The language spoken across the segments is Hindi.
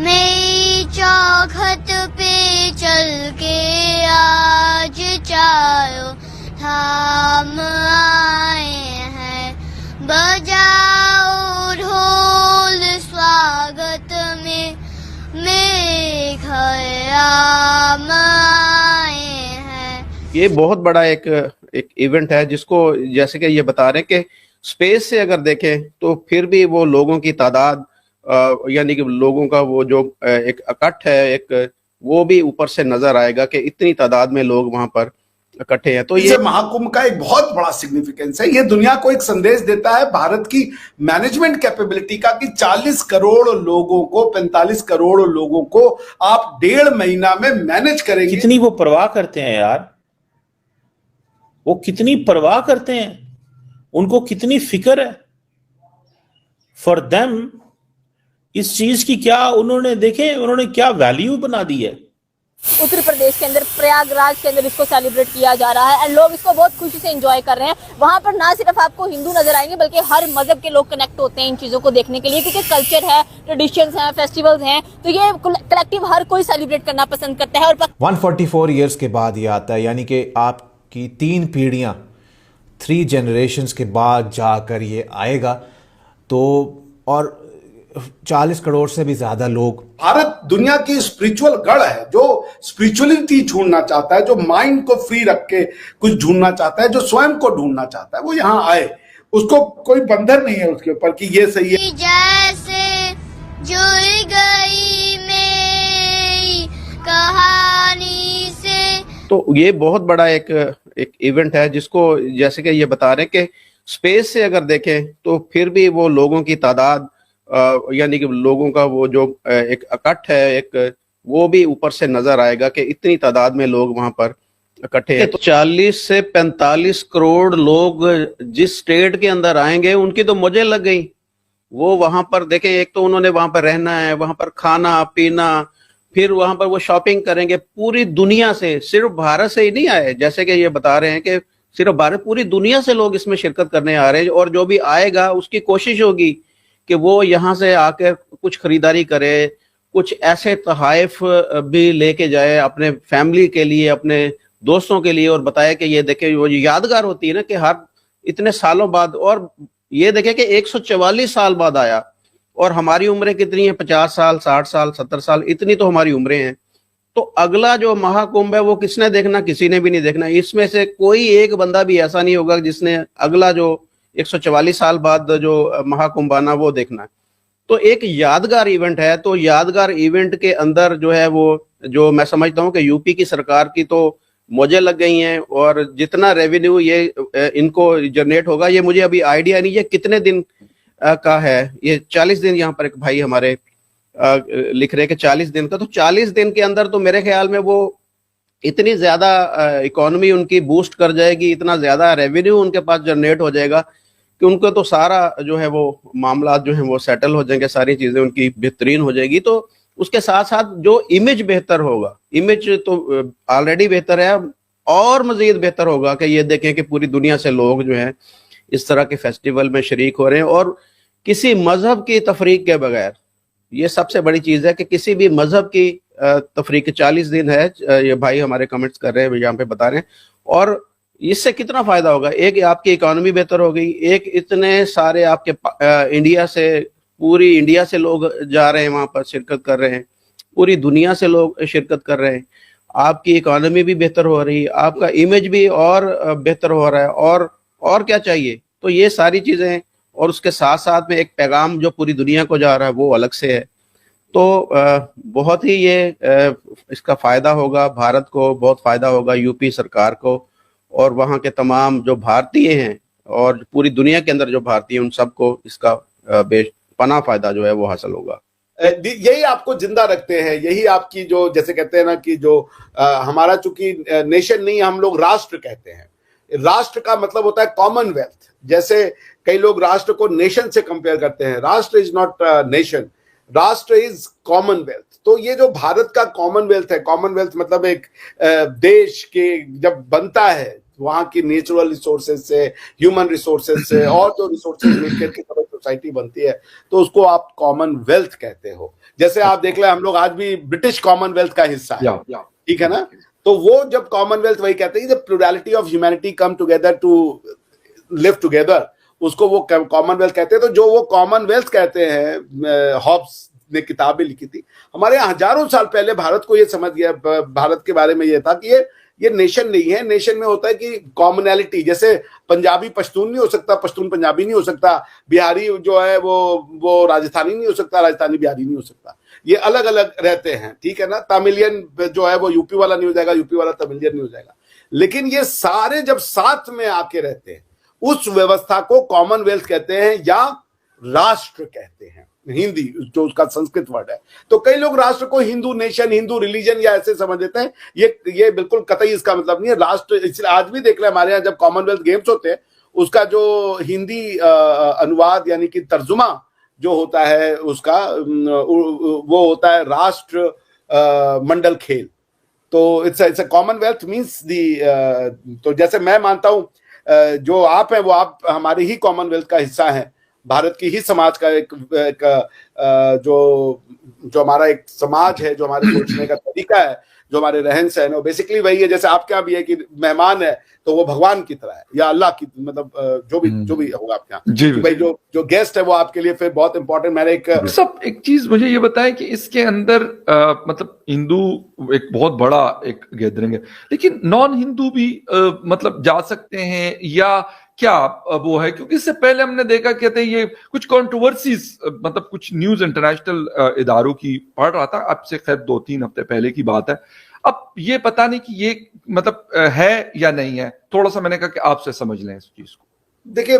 मेरी चौखट पे चल के आज चारों धाम आए हैं, बजाओ ढोल स्वागत में मेरे घर आम आए हैं। ये बहुत बड़ा एक इवेंट है जिसको जैसे कि ये बता रहे हैं कि स्पेस से अगर देखें तो फिर भी वो लोगों की तादाद यानी कि लोगों का वो जो एक इकट्ठ है एक वो भी ऊपर से नजर आएगा कि इतनी तादाद में लोग वहां पर इकट्ठे हैं। तो ये महाकुंभ का एक बहुत बड़ा सिग्निफिकेंस है। ये दुनिया को एक संदेश देता है भारत की मैनेजमेंट कैपेबिलिटी का कि 40 करोड़ लोगों को 45 करोड़ लोगों को आप 1.5 महीना में मैनेज करेंगे। कितनी वो परवाह करते हैं यार, वो कितनी परवाह करते हैं, उनको कितनी फिक्र है। फॉर देम इस चीज की क्या उन्होंने देखे, उन्होंने क्या वैल्यू बना दी है। उत्तर प्रदेश के अंदर प्रयागराज के अंदर इसको सेलिब्रेट किया जा रहा है एंड लोग इसको बहुत खुशी से एंजॉय कर रहे हैं। वहां पर ना सिर्फ आपको हिंदू नजर आएंगे बल्कि हर मजहब के लोग कनेक्ट होते हैं इन चीजों को देखने के लिए, क्योंकि कल्चर है, ट्रेडिशंस हैं, फेस्टिवल्स हैं, तो ये कलेक्टिव हर कोई सेलिब्रेट करना पसंद करता है। और 144 ईयर्स के बाद ये आता है, यानी कि आपकी 3 पीढ़ियां 3 जनरेशन्स के बाद जाकर ये आएगा। तो और 40 करोड़ से भी ज्यादा लोग। भारत दुनिया की स्पिरिचुअल गढ़ है, जो स्पिरिचुअलिटी ढूंढना चाहता है, जो माइंड को फ्री रख के कुछ ढूंढना चाहता है, जो स्वयं को ढूंढना चाहता है, वो यहाँ आए। उसको कोई बंधन नहीं है उसके ऊपर कि ये सही है। जैसे जुड़ गई मेरी कहानी से। तो ये बहुत बड़ा एक इवेंट है जिसको जैसे कि ये बता रहे हैं कि स्पेस से अगर देखें तो फिर भी वो लोगों की तादाद यानी कि लोगों का वो जो एक इकट्ठ है एक वो भी ऊपर से नजर आएगा कि इतनी तादाद में लोग वहां पर इकट्ठे हैं। तो 40 से 45 करोड़ लोग जिस स्टेट के अंदर आएंगे उनकी तो मौजें लग गई। वो वहां पर देखें, एक तो उन्होंने वहां पर रहना है, वहां पर खाना पीना, फिर वहां पर वो शॉपिंग करेंगे। पूरी दुनिया से, सिर्फ भारत से ही नहीं आए, जैसे कि ये बता रहे हैं कि सिर्फ भारत, पूरी दुनिया से लोग इसमें शिरकत करने आ रहे हैं। और जो भी आएगा उसकी कोशिश होगी कि वो यहाँ से आकर कुछ खरीदारी करे, कुछ ऐसे तोहफे भी लेके जाए अपने फैमिली के लिए, अपने दोस्तों के लिए, और बताए कि ये देखे वो यादगार होती है ना कि हर इतने सालों बाद। और ये देखे कि 144 साल बाद आया और हमारी उम्रें कितनी है, 50 साल, 60 साल, 70 साल, इतनी तो हमारी उम्रें हैं। तो अगला जो महाकुंभ है वो किसने देखना? किसी ने भी नहीं देखना। इसमें से कोई एक बंदा भी ऐसा नहीं होगा जिसने अगला जो 144 साल बाद जो महाकुंभ आना वो देखना है। तो एक यादगार इवेंट है। तो यादगार इवेंट के अंदर जो है वो जो मैं समझता हूँ कि यूपी की सरकार की तो मौजें लग गई हैं, और जितना रेवेन्यू ये इनको जनरेट होगा ये मुझे अभी आइडिया नहीं है कितने दिन का है। ये 40 दिन यहाँ पर एक भाई हमारे लिख रहे कि 40 दिन का। तो 40 दिन के अंदर तो मेरे ख्याल में वो इतनी ज्यादा इकोनॉमी उनकी बूस्ट कर जाएगी, इतना ज्यादा रेवेन्यू उनके पास जनरेट हो जाएगा कि उनको तो सारा जो है वो मामला जो है वो सेटल हो जाएंगे, सारी चीजें उनकी बेहतरीन हो जाएगी। तो उसके साथ साथ जो इमेज बेहतर होगा, इमेज तो ऑलरेडी बेहतर है, और मजीद बेहतर होगा कि ये देखें कि पूरी दुनिया से लोग जो हैं इस तरह के फेस्टिवल में शरीक हो रहे हैं और किसी मजहब की तफरीक के बगैर। ये सबसे बड़ी चीज है कि किसी भी मजहब की तफरीक। 40 दिन है, ये भाई हमारे कमेंट्स कर रहे हैं, यहाँ पे बता रहे हैं। और इससे कितना फायदा होगा? एक आपकी इकोनॉमी बेहतर हो गई, एक इतने सारे आपके इंडिया से, पूरी इंडिया से लोग जा रहे हैं वहां पर शिरकत कर रहे हैं, पूरी दुनिया से लोग शिरकत कर रहे हैं, आपकी इकोनॉमी भी बेहतर हो रही है, आपका इमेज भी और बेहतर हो रहा है, और क्या चाहिए? तो ये सारी चीजें हैं। और उसके साथ साथ में एक पैगाम जो पूरी दुनिया को जा रहा है वो अलग से है। तो बहुत ही ये इसका फायदा होगा, भारत को बहुत फायदा होगा, यूपी सरकार को, और वहाँ के तमाम जो भारतीय हैं और पूरी दुनिया के अंदर जो भारतीय हैं उन सबको इसका बेपनाह फायदा जो है वो हासिल होगा। यही आपको जिंदा रखते हैं, यही आपकी जो जैसे कहते हैं ना कि जो हमारा चूंकि नेशन नहीं, हम लोग राष्ट्र कहते हैं। राष्ट्र का मतलब होता है कॉमनवेल्थ। जैसे कई लोग राष्ट्र को नेशन से कंपेयर करते हैं, राष्ट्र इज नॉट नेशन, राष्ट्र इज कॉमनवेल्थ। तो ये जो भारत का कॉमनवेल्थ है, कॉमनवेल्थ मतलब एक देश के जब बनता है वहां की नेचुरल रिसोर्सेज से, ह्यूमन रिसोर्सेज से, और जो रिसोर्सेज मिलकर के सोसाइटी बनती है तो उसको आप कॉमनवेल्थ कहते हो। जैसे आप देख ले, हम लोग आज भी ब्रिटिश कॉमनवेल्थ का हिस्सा है, ठीक है ना। तो वो जब कॉमनवेल्थ वही कहते हैं, जब plurality of humanity come together to live together, उसको वो कॉमनवेल्थ कहते हैं। तो जो वो कॉमनवेल्थ कहते हैं, हॉब्स ने किताबें लिखी थी, हमारे हजारों साल पहले भारत को ये समझ गया, भारत के बारे में ये था कि ये नेशन नहीं है। नेशन में होता है कि कॉमनैलिटी, जैसे पंजाबी पश्तून नहीं हो सकता, पश्तून पंजाबी नहीं हो सकता, बिहारी जो है वो राजस्थानी नहीं हो सकता, राजस्थानी बिहारी नहीं हो सकता, ये अलग अलग रहते हैं, ठीक है ना। तमिलियन जो है वो यूपी वाला नहीं हो जाएगा, यूपी वाला तमिलियन नहीं हो जाएगा। लेकिन ये सारे जब साथ में आके रहते हैं, उस व्यवस्था को कॉमनवेल्थ कहते हैं या राष्ट्र कहते हैं, हिंदी जो उसका संस्कृत वर्ड है। तो कई लोग राष्ट्र को हिंदू नेशन, हिंदू रिलीजन या ऐसे समझ लेते हैं, ये बिल्कुल कतई इसका मतलब नहीं है। राष्ट्र, इसलिए आज भी देख रहे हैं हमारे यहाँ जब कॉमनवेल्थ गेम्स होते हैं, उसका जो हिंदी अनुवाद यानी कि तर्जुमा जो होता है उसका, वो होता है राष्ट्र मंडल खेल। तो it's a Commonwealth means the, तो जैसे मैं मानता हूं जो आप हैं वो आप हमारे ही कॉमनवेल्थ का हिस्सा हैं, भारत की ही समाज का एक जो हमारा एक समाज है, जो हमारे सोचने का तरीका है, जो हमारे रहन सहन है, बेसिकली वही है। जैसे आपके यहाँ भी है कि मेहमान है तो वो भगवान की तरह है या अल्लाह की, मतलब जो भी होगा आपके यहाँ, भाई जो गेस्ट है वो आपके लिए फिर बहुत इंपॉर्टेंट। मैंने एक चीज मुझे ये बताएं कि इसके अंदर मतलब हिंदू एक बहुत बड़ा एक गैदरिंग है, लेकिन नॉन हिंदू भी मतलब जा सकते हैं या क्या वो है? क्योंकि इससे पहले हमने देखा, कहते हैं ये कुछ कंट्रोवर्सीज, मतलब कुछ न्यूज इंटरनेशनल इदारों की पढ़ रहा था, अब से खैर 2-3 हफ्ते पहले की बात है। अब ये पता नहीं कि ये मतलब है या नहीं है, थोड़ा सा मैंने कहा कि आपसे समझ लें इस चीज को। देखिए,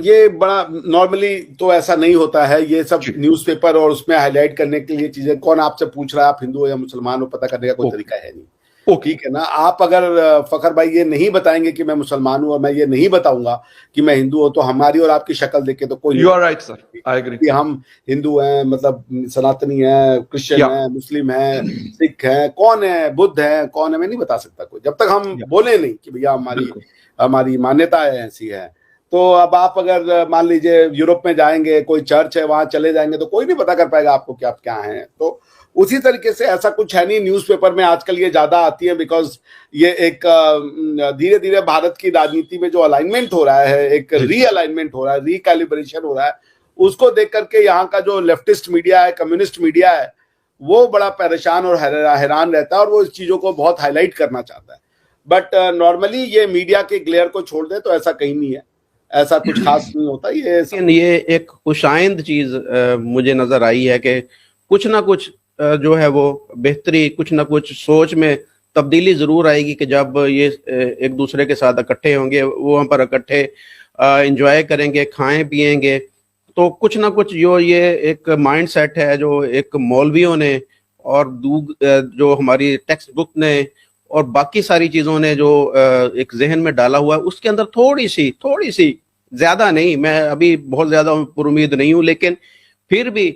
ये बड़ा नॉर्मली तो ऐसा नहीं होता है, ये सब न्यूज़पेपर और उसमें हाईलाइट करने के लिए चीजें, कौन आपसे पूछ रहा है आप हिंदू हो या मुसलमान हो, पता करने का कोई तरीका है नहीं, ठीक है ना। आप अगर फखर भाई ये नहीं बताएंगे कि मैं मुसलमान हूं और मैं ये नहीं बताऊंगा कि मैं हिंदू हूं, तो हमारी और आपकी शक्ल देख के तो कोई, you are right sir, I agree, कि हम हिंदू हैं, मतलब सनातनी हैं, क्रिश्चियन हैं, मुस्लिम हैं, सिख हैं, कौन है, बुद्ध है, कौन है, मैं नहीं बता सकता कोई, जब तक हम बोले नहीं कि भैया हमारी मान्यता ऐसी है। तो अब आप अगर मान लीजिए यूरोप में जाएंगे, कोई चर्च है वहां चले जाएंगे, तो कोई नहीं पता कर पाएगा आपको कि आप क्या हैं। तो उसी तरीके से ऐसा कुछ है नहीं। न्यूज़पेपर में आजकल ये ज्यादा आती है बिकॉज ये एक धीरे धीरे भारत की राजनीति में जो अलाइनमेंट हो रहा है, एक रीअलाइनमेंट हो रहा है, रिकैलिब्रेशन हो रहा है, उसको देख करके यहाँ का जो लेफ्टिस्ट मीडिया है, कम्युनिस्ट मीडिया है, वो बड़ा परेशान और हैरान रहता है और वो इस चीजों को बहुत हाईलाइट करना चाहता है। बट नॉर्मली ये मीडिया के ग्लेयर को छोड़ दे तो ऐसा कहीं नहीं है, ऐसा कुछ खास नहीं होता। ये एक खुशाइंद चीज मुझे नजर आई है कि कुछ ना कुछ जो है वो बेहतरी, कुछ ना कुछ सोच में तब्दीली जरूर आएगी कि जब ये एक दूसरे के साथ इकट्ठे होंगे, वो वहाँ पर इकट्ठे एंजॉय करेंगे, खाएं पिएंगे, तो कुछ ना कुछ ये एक माइंड सेट है जो एक मौलवियों ने और जो हमारी टेक्स्ट बुक ने और बाकी सारी चीजों ने जो एक जहन में डाला हुआ है, उसके अंदर थोड़ी सी ज्यादा नहीं, मैं अभी बहुत ज्यादा पुरुमीद नहीं हूं, लेकिन फिर भी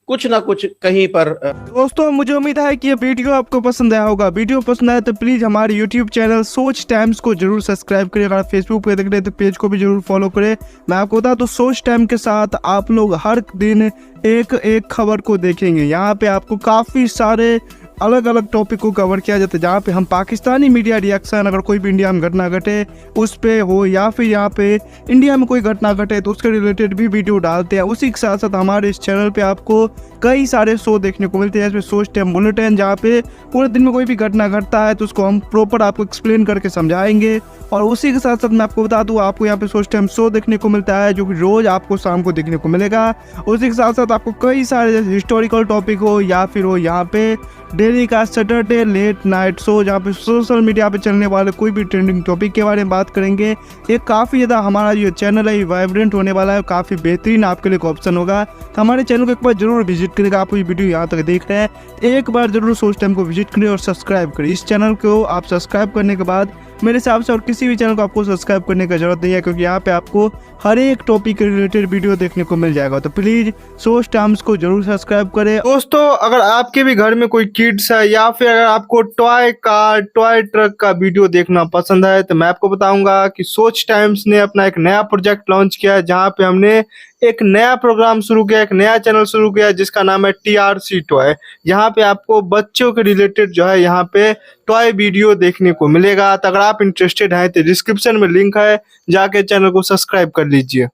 कुछ ना कुछ कहीं पर। दोस्तों, मुझे उम्मीद है कि ये वीडियो आपको पसंद आया होगा। वीडियो पसंद आया तो प्लीज़ हमारे यूट्यूब चैनल सोच टाइम्स को जरूर सब्सक्राइब करें। अगर फेसबुक पे देख रहे हैं तो पेज को भी जरूर फॉलो करें। मैं आपको बता दूं, सोच टाइम के साथ आप लोग हर दिन एक खबर को देखेंगे। यहाँ पे आपको काफ़ी सारे अलग अलग टॉपिक को कवर किया जाता है, जहाँ पे हम पाकिस्तानी मीडिया रिएक्शन, अगर कोई भी इंडिया में घटना घटे उस पे हो, या फिर यहाँ पे इंडिया में कोई घटना घटे तो उसके रिलेटेड भी वीडियो डालते हैं। उसी के साथ साथ हमारे इस चैनल पे आपको कई सारे शो देखने को मिलते हैं, जैसे सोच टाइम बुलेटिन, जहाँ पे पूरे दिन में कोई भी घटना घटता है तो उसको हम प्रॉपर आपको एक्सप्लेन करके समझाएंगे। और उसी के साथ साथ मैं आपको बता दूँ, आपको यहाँ पे सोच टाइम शो देखने को मिलता है जो कि रोज आपको शाम को देखने को मिलेगा। उसी के साथ साथ आपको कई सारे जैसे हिस्टोरिकल टॉपिक हो या फिर हो यहाँ पे डेली का सैटरडे लेट नाइट शो, जहाँ पे सोशल मीडिया पे चलने वाले कोई भी ट्रेंडिंग टॉपिक के बारे में बात करेंगे। ये काफ़ी ज़्यादा हमारा जो चैनल है वाइब्रेंट होने वाला है, काफ़ी बेहतरीन आपके लिए ऑप्शन होगा। तो हमारे चैनल को एक बार जरूर विजिट करेगा। आप ये वीडियो यहाँ तक देख रहे हैं, एक बार जरूर सोच टाइम को विजिट करें और सब्सक्राइब करें। इस चैनल को आप सब्सक्राइब करने के बाद मेरे हिसाब से और किसी भी चैनल को आपको सब्सक्राइब करने की जरूरत नहीं है, क्योंकि यहाँ पे आपको हर एक टॉपिक के रिलेटेड वीडियो देखने को मिल जाएगा। तो प्लीज सोच टाइम्स को जरूर सब्सक्राइब करें। दोस्तों, अगर आपके भी घर में कोई किड्स है या फिर अगर आपको टॉय कार, टॉय ट्रक का वीडियो देखना पसंद है, तो मैं आपको बताऊंगा कि सोच टाइम्स ने अपना एक नया प्रोजेक्ट लॉन्च किया है, जहाँ पे हमने एक नया प्रोग्राम शुरू किया, एक नया चैनल शुरू किया जिसका नाम है TRC टॉय। यहाँ पे आपको बच्चों के रिलेटेड जो है यहाँ पे टॉय वीडियो देखने को मिलेगा। तो अगर आप इंटरेस्टेड हैं तो डिस्क्रिप्शन में लिंक है, जाके चैनल को सब्सक्राइब कर लीजिए।